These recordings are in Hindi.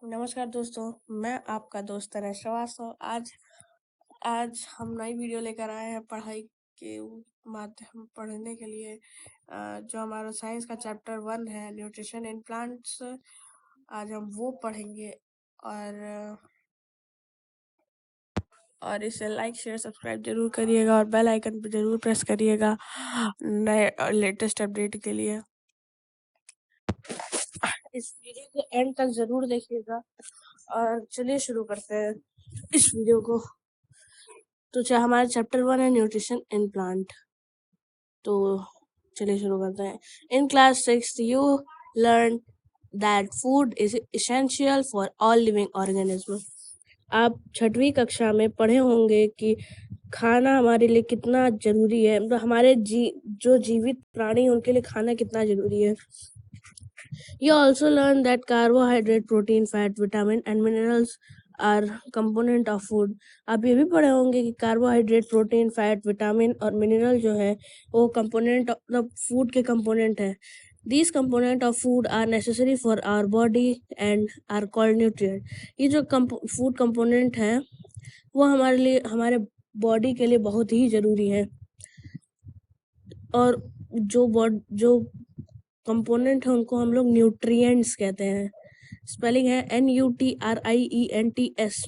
नमस्कार दोस्तों, मैं आपका दोस्त तनय श्रीवास्तव। आज हम नई वीडियो लेकर आए हैं पढ़ाई के माध्यम पढ़ने के लिए। जो हमारा साइंस का चैप्टर 1 है, न्यूट्रिशन इन प्लांट्स। आज हम वो पढ़ेंगे और इसे लाइक शेयर सब्सक्राइब जरूर करिएगा और बेल आइकन पर जरूर प्रेस करिएगा नए लेटेस्ट अपडेट के लिए। इस वीडियो को एंड तक जरूर देखिएगा। और चलिए शुरू करते हैं इस वीडियो को। तो हमारा चैप्टर 1 है न्यूट्रिशन इन प्लांट। तो चलिए शुरू करते हैं। In class 6 you learn that food is essential for all living organism. आप 6वीं कक्षा में पढ़े होंगे कि खाना हमारे लिए कितना जरूरी है, मतलब हमारे जो जीवित प्राणी उनके लिए खाना कितना जरूरी है। You also learn that carbohydrate, protein, fat, vitamin and minerals are component of food. आप ये भी पढ़े होंगे कि कार्बोहाइड्रेट, प्रोटीन, फैट, विटामिन और मिनरल जो है वो कंपोनेंट ऑफ फूड के कंपोनेंट है। These component of food are necessary for our body and are called nutrient. ये जो फूड कंपोनेंट है वो हमारे लिए, हमारे बॉडी के लिए बहुत ही जरूरी है। और जो कंपोनेंट है उनको हम लोग न्यूट्रिएंट्स कहते हैं। स्पेलिंग है NUTRIENTS।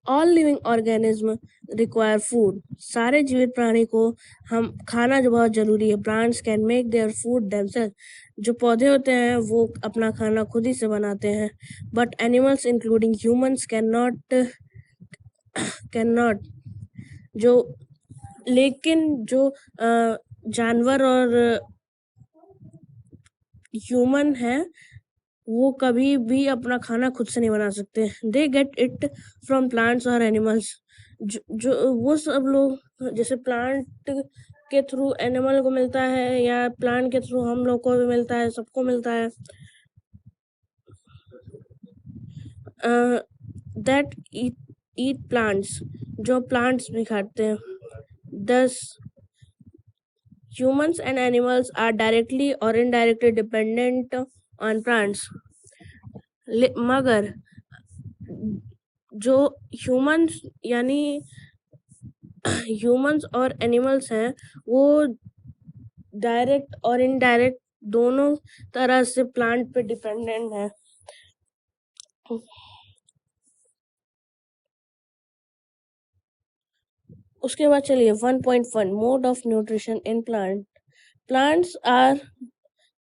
All living organism require food. सारे जीवित प्राणी को हम खाना जो बहुत जरूरी है। Plants can make their food themselves. जो पौधे होते हैं वो अपना खाना खुद ही से बनाते हैं। But animals including humans can not लेकिन जो जानवर और ह्यूमन है वो कभी भी अपना खाना खुद से नहीं बना सकते। They get it from plants और एनिमल्स। जो वो सब लोग जैसे प्लांट के थ्रू एनिमल को मिलता है या प्लांट के थ्रू हम लोग को भी मिलता है, सबको मिलता है। दैट ईट प्लांट्स, जो प्लांट्स भी खाते हैं। दस humans and animals are directly or indirectly dependent on plants. मगर जो ह्यूमंस और एनिमल्स हैं वो डायरेक्ट और इनडायरेक्ट दोनों तरह से प्लांट पे डिपेंडेंट है। उसके बाद चलिए 1.1 mode of nutrition in plant. Plants are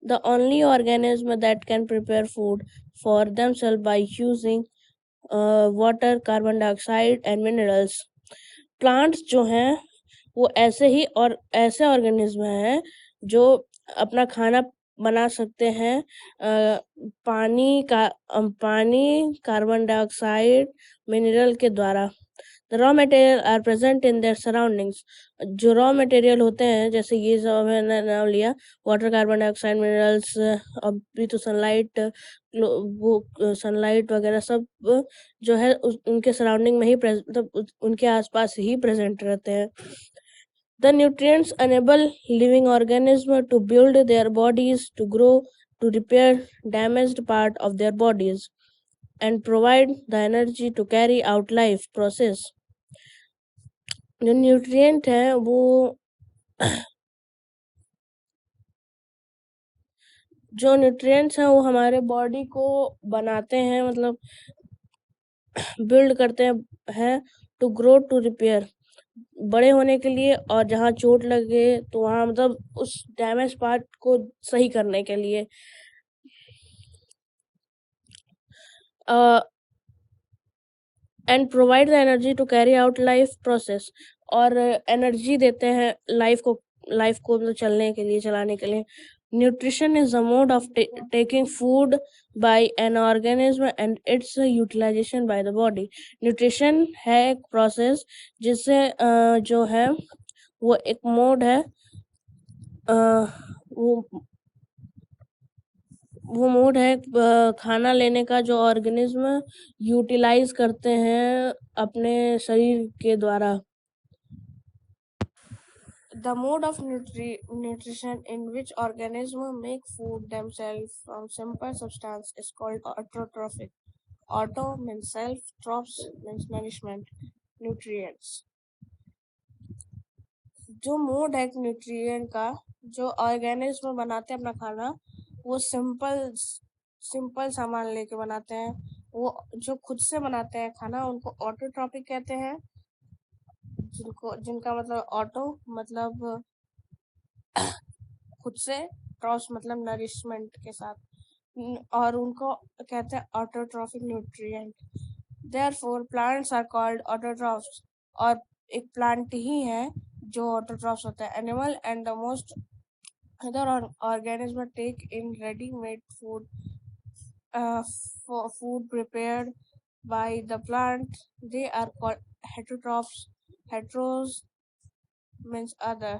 the only organism that can prepare food for themselves by using water, carbon dioxide and minerals. Plants जो हैं वो ऐसे ऑर्गेनिज्म हैं जो अपना खाना बना सकते हैं पानी, कार्बन डाइऑक्साइड, मिनरल के द्वारा। The raw material are present in their surroundings. जो रॉ मटेरियल होते हैं जैसे ये सब मैंने नाम लिया, वाटर, कार्बन डाइऑक्साइड, मिनरल्स, अभी तो सनलाइट, वो सनलाइट वगैरह सब जो है उनके सराउंडिंग में ही मतलब उनके आसपास ही प्रेजेंट रहते हैं। The nutrients enable living organisms to build their bodies, to grow, to repair damaged part of their bodies and provide the energy to carry out life process. जो न्यूट्रिएंट है वो जो न्यूट्रिएंट्स हैं वो हमारे बॉडी को बनाते हैं, मतलब बिल्ड करते हैं टू ग्रो, टू रिपेयर, बड़े होने के लिए, और जहाँ चोट लगे तो वहाँ मतलब उस डैमेज पार्ट को सही करने के लिए। And provide the energy to carry out life process, और एनर्जी देते हैं लाइफ को मतलब चलाने के लिए। Nutrition is the mode of taking food by an organism and its utilisation by the body. Nutrition है एक प्रोसेस जिससे जो है वो एक मोड है, वो मोड है खाना लेने का जो ऑर्गेनिज्म यूटिलाइज करते हैं अपने शरीर के द्वारा। The mode of nutrition in which organisms make food themselves from simple substance is called autotrophic. Auto means self, trophs means nourishment, nutrients. जो मोड है न्यूट्रिएंट का, जो ऑर्गेनिज्म बनाते हैं अपना खाना, वो सिंपल सामान लेके बनाते हैं। वो जो खुद से बनाते हैं खाना उनको ऑटोट्रॉपिक कहते हैं, जिनका मतलब ऑटो मतलब खुद से, ट्रॉप्स मतलब नरिशमेंट के साथ, और उनको कहते हैं autotrophic nutrient. Therefore plants are called autotrophs, और एक प्लांट ही है जो ऑटोट्रॉफ्स होता है। Animal and the most other organisms take in ready-made food, for food prepared by the plant. They are called heterotrophs. Heteros means other,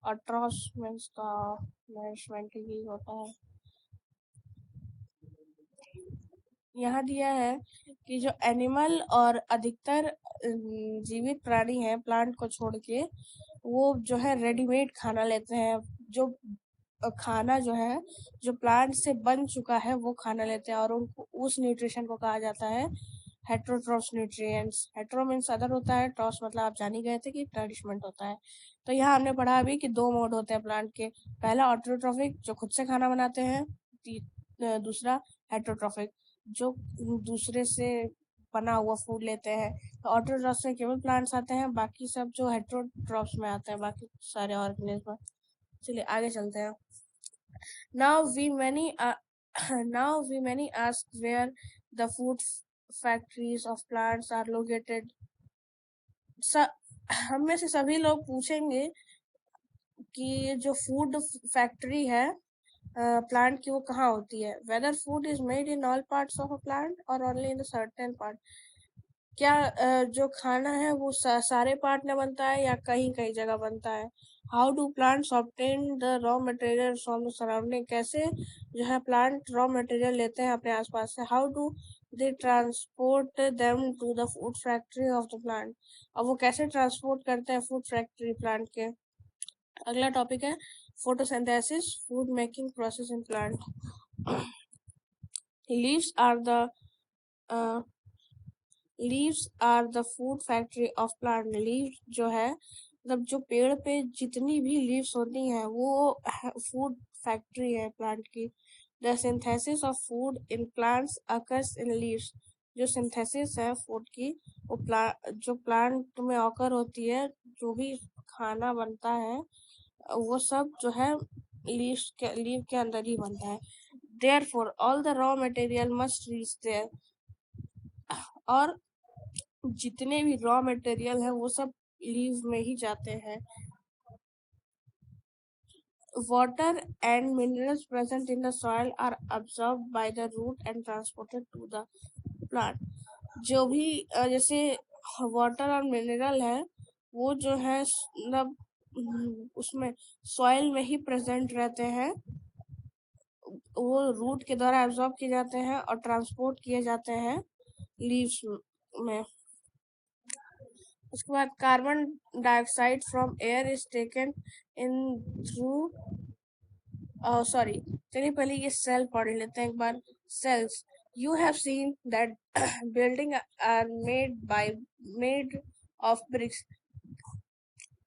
autotrophs means का nourishment ही होता है। यहाँ दिया है कि जो एनिमल और अधिकतर जीवित प्राणी हैं प्लांट को छोड़ के, वो जो है रेडीमेड खाना लेते हैं। जो खाना जो है जो प्लांट से बन चुका है वो खाना लेते हैं, और उनको उस न्यूट्रिशन को कहा जाता है heterotrophs nutrients. Hetero means other होता है, ट्रॉफ्स मतलब आप जान ही गए थे कि नरिशमेंट होता है। तो यहाँ हमने पढ़ा अभी कि 2 मोड होते हैं प्लांट के। पहला ऑटोट्रॉफिक, जो खुद से खाना बनाते हैं। दूसरा हेट्रोट्रॉफिक, जो दूसरे से बना हुआ फूड लेते हैं। तो ऑटोट्रॉफ्स में केवल प्लांट्स आते हैं, बाकी सब जो हेट्रोट्रॉफ्स में आते हैं, बाकी सारे ऑर्गेनिज्म। चलिए आगे चलते हैं। Now we many now we many ask where the food factories of plants are located. हम में से सभी लोग पूछेंगे कि जो फूड फैक्ट्री है प्लांट की, वो कहाँ होती है। Whether food is made in all parts of a plant और ओनली इन सर्टेन पार्ट। क्या जो खाना है वो सारे पार्ट में बनता है या कहीं कहीं जगह बनता है। How do plants obtain the raw material from the surrounding. कैसे जो है प्लांट रॉ मटेरियल लेते हैं अपने आसपास से। How do they transport them to the food factory of the plant. और वो कैसे ट्रांसपोर्ट करते हैं फूड फैक्ट्री प्लांट के। अगला टॉपिक है photosynthesis, food making process in plant. Leaves are the leaves are the food factory of plant. Leaves जो है मतलब जो पेड़ पे जितनी भी लीव्स होती हैं वो फूड फैक्ट्री है प्लांट की। The synthesis of food in plants occurs in leaves. जो सिंथेसिस है फूड की, वो जो प्लांट में ऑकर होती है, जो भी खाना बनता है वो सब जो है लीव के अंदर ही बनता है। Therefore all the raw material must reach there. और जितने भी रॉ मटेरियल है वो सब लीव में ही जाते हैं। Water and minerals present in the soil are absorb by the root and transported to the plant. जो भी जैसे वाटर और मिनरल है वो जो है मतलब उसमें सॉइल में ही प्रेजेंट रहते हैं, वो रूट के द्वारा एब्जॉर्ब किए जाते हैं और ट्रांसपोर्ट किए जाते हैं लीव्स में। उसके बाद carbon dioxide from air is taken in through sorry, चलिए पहले ये सेल पढ़ लेते हैं एक बार। Cells, you have seen that building are made of bricks.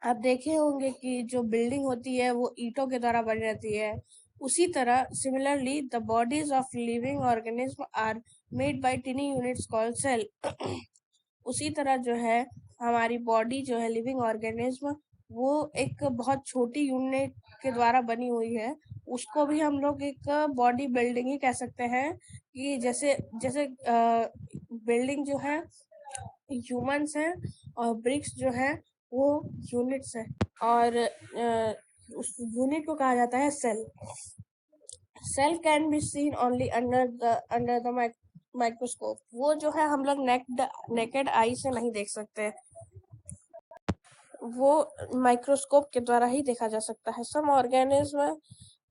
आप देखे होंगे कि जो बिल्डिंग होती है वो ईंटों के द्वारा बनी रहती है। उसी तरह similarly the bodies of living organism are made by tiny units called cell. उसी तरह जो है हमारी बॉडी जो है लिविंग ऑर्गेनिज्म, वो एक बहुत छोटी यूनिट के द्वारा बनी हुई है। उसको भी हम लोग एक बॉडी बिल्डिंग ही कह सकते हैं कि जैसे जैसे बिल्डिंग जो है ह्यूमंस हैं और ब्रिक्स जो है वो यूनिट्स है, और उस यूनिट को कहा जाता है cell. Cell can be seen only under the microscope. वो जो है हम लोग नेकेड आई से नहीं देख सकते, वो माइक्रोस्कोप के द्वारा ही देखा जा सकता है। Some organism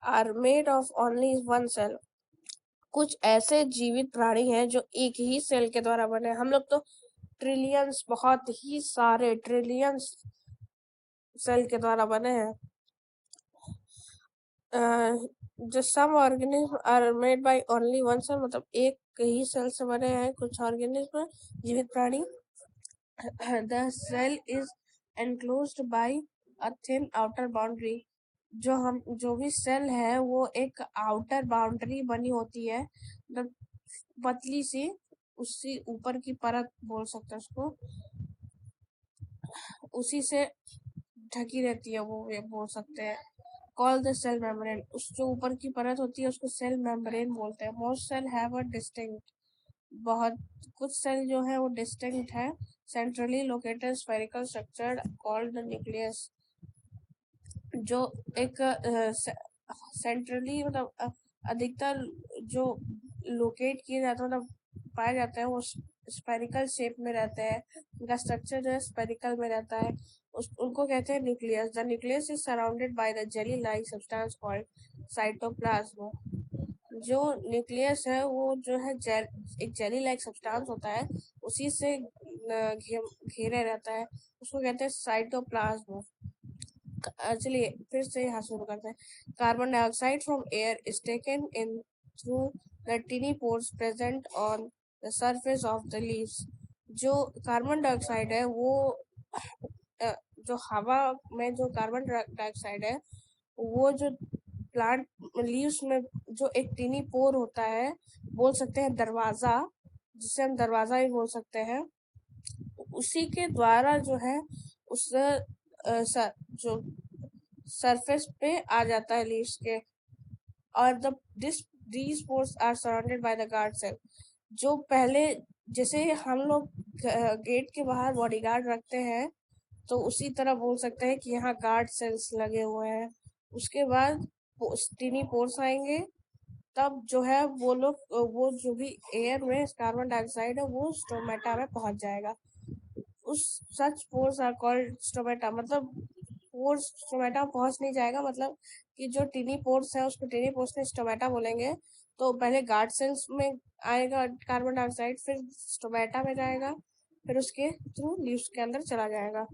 are made of only one cell. कुछ ऐसे जीवित प्राणी हैं जो एक ही सेल के द्वारा बने। हम लोग तो ट्रिलियंस, बहुत ही सारे ट्रिलियंस सेल के द्वारा बने हैं। जो some organism are made by only one cell, मतलब एक ही सेल से बने हैं कुछ ऑर्गेनिज्म, जीवित प्राणी। The cell is enclosed by a thin outer boundary. जो भी सेल है वो एक आउटर बाउंड्री बनी होती है, मतलब पतली सी, उससे ऊपर की परत बोल सकते हैं उसको, उसी से ढकी रहती है वो, ये बोल सकते हैं। कॉल द सेल मेम्ब्रेन, उस जो ऊपर की परत होती है उसको सेल मेम्ब्रेन बोलते हैं। Most cell have a distinct, बहुत कुछ सेल जो है वो डिस्टिंक्ट है, centrally located spherical structure called the nucleus. जो एक सेंट्रली मतलब अधिकतर जो लोकेट किए जाते हैं, मतलब पाए जाते हैं, वो स्फेरिकल शेप में रहते हैं, उनका स्ट्रक्चर जो है स्फेरिकल में रहता है, उनको कहते हैं nucleus. The nucleus is surrounded by the jelly like substance called cytoplasm. जो न्यूक्लियस है वो जो है एक जेली लाइक सब्सटेंस होता है, उसी से घेरे रहता है, उसको कहते हैं साइटोप्लाज्म। चलिए फिर से यहाँ शुरू करते हैं। Carbon dioxide from air is taken in through the टिनी pores present on the surface of the leaves. जो कार्बन डाइऑक्साइड है वो जो हवा में जो कार्बन डाइऑक्साइड है वो जो प्लांट लीव्स में जो एक टिनी पोर होता है, बोल सकते हैं दरवाजा, जिसे हम दरवाजा ही बोल सकते हैं, उसी के द्वारा जो है उस जो सरफेस पे आ जाता है लीव्स के। और these pores are surrounded by the guard cell। जो पहले जैसे हम लोग गेट के बाहर बॉडीगार्ड रखते हैं, तो उसी तरह बोल सकते हैं कि यहाँ गार्ड सेल्स लगे हुए हैं। उसके बाद टीनी पोर्स आएंगे, तब जो है वो लोग वो जो भी एयर में कार्बन डाइऑक्साइड है वो स्टोमेटा में पहुंच जाएगा। उस सच पोर्स आर कॉल्ड स्टोमेटा, मतलब पोर्स स्टोमेटा पहुंच नहीं जाएगा, मतलब कि जो टिनी पोर्स है उसको टिनी पोर्स में स्टोमेटा बोलेंगे। तो पहले गार्ड सेल्स में आएगा कार्बन डाइऑक्साइड, फिर स्टोमेटा में जाएगा, फिर उसके थ्रू लीव्स के अंदर चला जाएगा।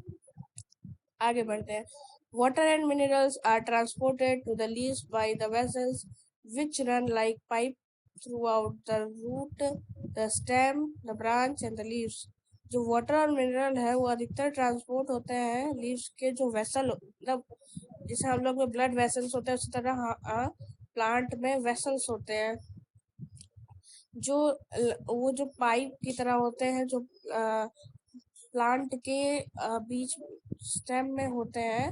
आगे बढ़ते हैं। Water and minerals are transported to the leaves by the vessels which run like pipe throughout the root, the stem, the branch and the leaves। जो वाटर और मिनरल है वो अधिकतर ट्रांसपोर्ट होते हैं लीव्स के जो वेसल, मतलब जैसे हम लोग में ब्लड वेसल्स होते हैं उसी तरह प्लांट में वेसल्स होते हैं, जो वो जो पाइप की तरह होते हैं, जो प्लांट के बीच स्टेम में होते हैं,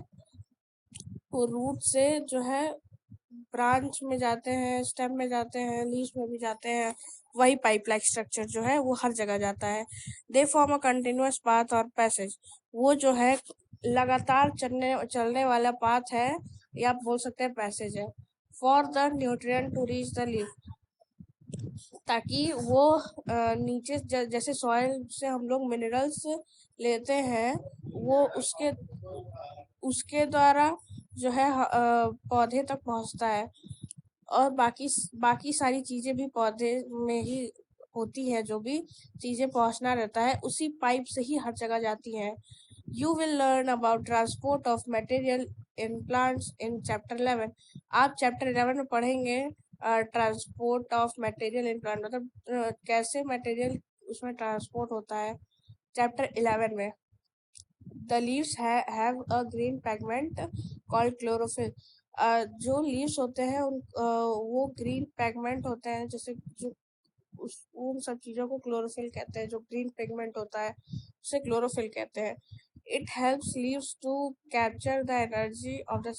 वो रूट से जो है ब्रांच में जाते हैं, स्टेम में जाते हैं, लीव्स में भी जाते हैं। वही पाइप लाइक स्ट्रक्चर जो है वो हर जगह जाता है। They form a continuous path और पैसेज, वो जो है लगातार चलने वाला पाथ है, या आप बोल सकते हैं पैसेज है। For the nutrient to reach the leaf, ताकि वो नीचे जैसे सॉइल से हम लोग मिनरल्स लेते हैं, वो उसके उसके द्वारा जो है पौधे तक पहुंचता है। और बाकी सारी चीजें भी पौधे में ही होती है, जो भी चीजें पहुंचना रहता है उसी पाइप से ही हर जगह जाती हैं। You will learn about transport of material in plants in chapter 11। आप चैप्टर 11 में पढ़ेंगे transport of material in plant, मतलब कैसे मटेरियल उसमें ट्रांसपोर्ट होता है, चैप्टर 11 में। The leaves have a green pigment called chlorophyll। जो लीव्स होते हैं वो ग्रीन पिगमेंट होते हैं, जैसे जो उन सब चीजों को क्लोरोफिल कहते हैं। जो ग्रीन पिगमेंट होता है उसे क्लोरोफिल कहते हैं। It helps leaves to capture the energy of the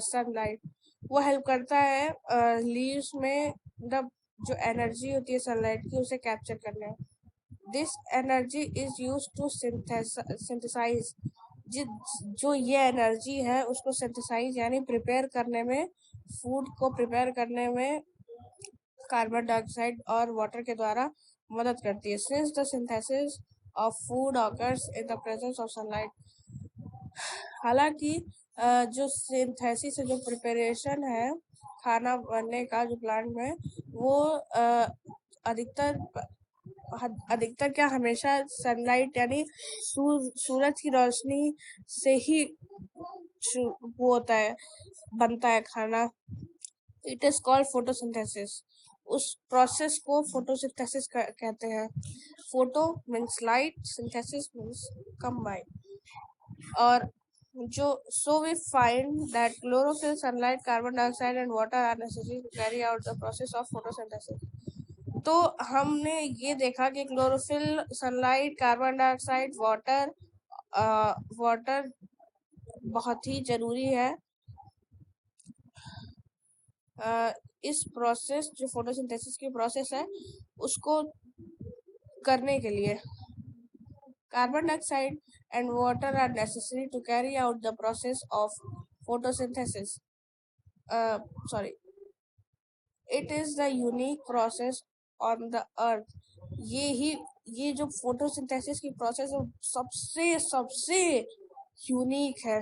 sunlight. वो हेल्प करता है लीव्स में, मतलब जो एनर्जी होती है सनलाइट की उसे कैप्चर करने में। This energy is use to synthesise, जो ये एनर्जी है उसको सिंथेसाइज यानी प्रिपेयर करने में, फूड को प्रिपेयर करने में कार्बन डाइऑक्साइड और वाटर के द्वारा मदद करती है। Since the synthesis of food occurs in the presence of sunlight. हालांकि जो सिंथेसिस जो प्रिपरेशन है खाना बनने का जो प्लांट में, वो अधिकतर अधिकतर क्या हमेशा सनलाइट यानी सूरज की रोशनी से ही वो होता है, बनता है खाना, इट इज कॉल्ड फोटोसिंथेसिस। उस प्रोसेस को फोटोसिंथेसिस कहते हैं। Photo means light, synthesis means combine. और जो so we find that chlorophyll, sunlight, carbon dioxide and water are necessary to carry out the process of photosynthesis. तो हमने ये देखा कि chlorophyll, sunlight, carbon dioxide, water बहुत ही जरूरी है इस प्रोसेस, जो फोटोसिंथेसिस की प्रोसेस है उसको करने के लिए। Carbon dioxide and water are necessary to carry out the process of photosynthesis. Sorry, it is the unique process on the earth. ये जो फोटोसिंथेसिस की प्रोसेस है सबसे सबसे यूनिक है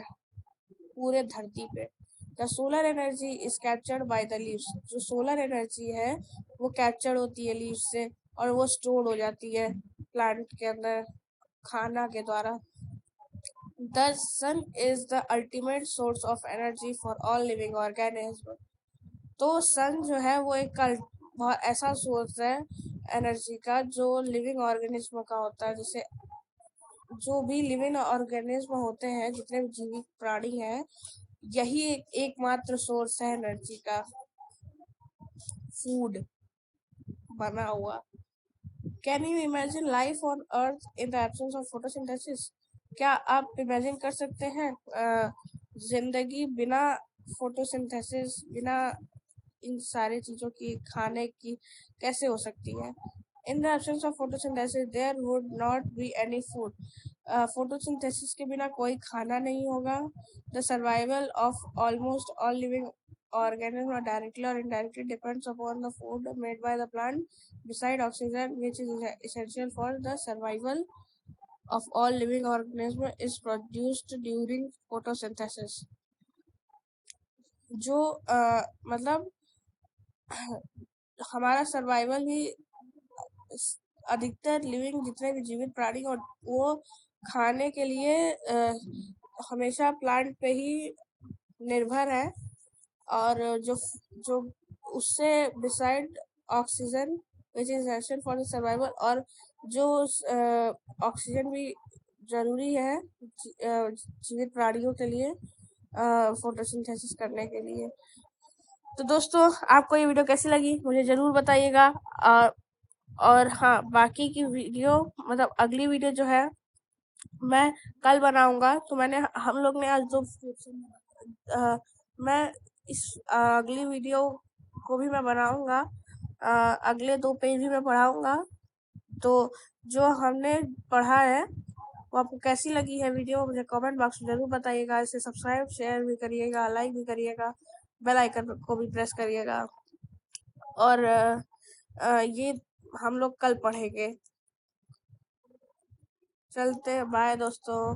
पूरे धरती पे। The solar energy is captured by the leaves. जो सोलर एनर्जी है वो कैप्चर होती है लीव्स से और वो स्टोर हो जाती है प्लांट के अंदर खाना के द्वारा। The sun is the ultimate source of energy for all living organisms. तो सन जो है वो एक बहुत ऐसा सोर्स है एनर्जी का जो लिविंग ऑर्गेनिज्म का होता है। जैसे जो भी लिविंग ऑर्गेनिज्म होते हैं, जितने भी जीवित प्राणी हैं, यही एकमात्र सोर्स है एनर्जी का, फूड बना हुआ। Can you imagine life on earth in the absence of photosynthesis? क्या आप इमेजिन कर सकते हैं जिंदगी बिना फोटोसिंथेसिस, बिना इन सारी चीजों की, खाने की कैसे हो सकती है? In the absence of photosynthesis there would not be any food. Photosynthesis के बिना कोई खाना नहीं होगा। The survival of almost all living organism directly or indirectly depends upon the food made by the plant beside oxygen, which is essential for the survival of all living organisms, is produced during photosynthesis. जो मतलब हमारा सर्वाइवल ही अधिकतर लिविंग जितने भी जीवित प्राणी और वो खाने के लिए हमेशा प्लांट पे ही निर्भर है। और जो जो उससे beside oxygen which is essential for the survival, और जो ऑक्सीजन भी जरूरी है जीवित प्राणियों के लिए फोटोसिंथेसिस करने के लिए। तो दोस्तों, आपको ये वीडियो कैसी लगी मुझे ज़रूर बताइएगा। और हाँ, बाकी की वीडियो मतलब अगली वीडियो जो है मैं कल बनाऊंगा। तो हम लोग ने आज मैं इस अगली वीडियो को भी मैं बनाऊंगा, अगले 2 पेज भी मैं पढ़ाऊंगा। तो जो हमने पढ़ा है वो आपको कैसी लगी है वीडियो, मुझे कमेंट बॉक्स में ज़रूर बताइएगा। इसे सब्सक्राइब, शेयर भी करिएगा, लाइक भी करिएगा, बेल आइकन को भी प्रेस करिएगा। और ये हम लोग कल पढ़ेंगे। चलते, बाय दोस्तों।